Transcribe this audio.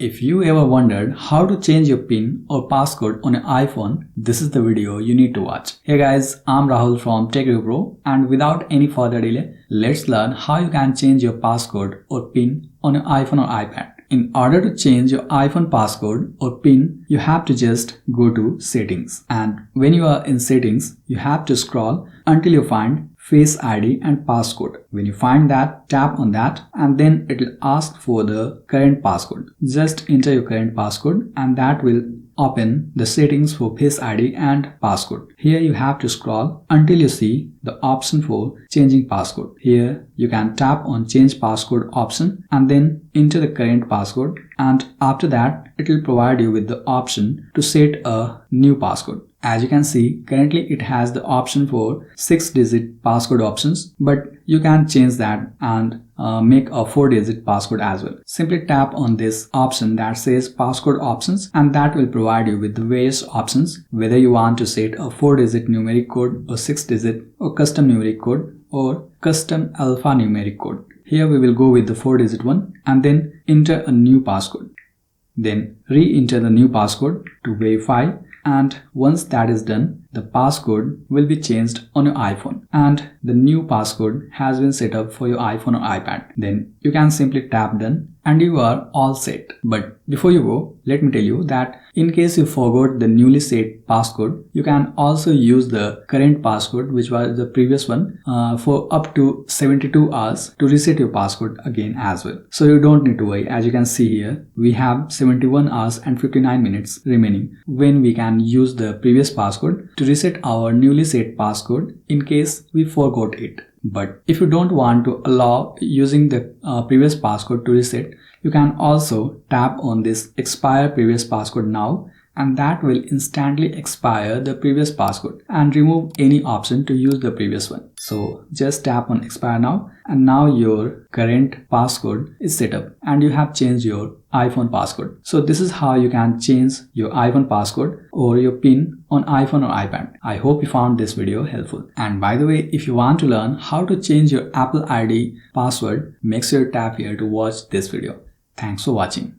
If you ever wondered how to change your PIN or passcode on an iPhone, this is the video you need to watch. Hey guys, I'm Rahul from TechReview, and without any further delay, let's learn how you can change your passcode or PIN on an iPhone or iPad. In order to change your iPhone passcode or PIN, you have to just go to Settings. And when you are in Settings, you have to scroll until you find Face ID and Passcode. When you find that, tap on that and then it will ask for the current passcode. Just enter your current passcode and that will open the settings for Face ID and Passcode. Here you have to scroll until you see the option for changing passcode. Here you can tap on Change Passcode option and then enter the current passcode, and after that it will provide you with the option to set a new passcode. As you can see, currently it has the option for 6-digit passcode options, but you can change that and make a 4-digit passcode as well. Simply tap on this option that says passcode options and that will provide you with the various options, whether you want to set a 4-digit numeric code or 6-digit or custom numeric code or custom alphanumeric code. Here we will go with the 4-digit one and then enter a new passcode. Then re-enter the new passcode to verify, and once that is done, the passcode will be changed on your iPhone and the new passcode has been set up for your iPhone or iPad. Then you can simply tap done and you are all set. But before you go, let me tell you that in case you forgot the newly set passcode, you can also use the current passcode, which was the previous one, for up to 72 hours to reset your passcode again as well. So you don't need to worry. As you can see here, we have 71 hours and 59 minutes remaining when we can use the previous passcode to reset our newly set passcode in case we forgot it. But if you don't want to allow using the previous passcode to reset, you can also tap on this expire previous passcode now, and that will instantly expire the previous passcode and remove any option to use the previous one. So just tap on expire now, and now your current passcode is set up and you have changed your iPhone passcode. So this is how you can change your iPhone passcode or your PIN on iPhone or iPad. I hope you found this video helpful. And by the way, if you want to learn how to change your Apple ID password, make sure you tap here to watch this video. Thanks for watching.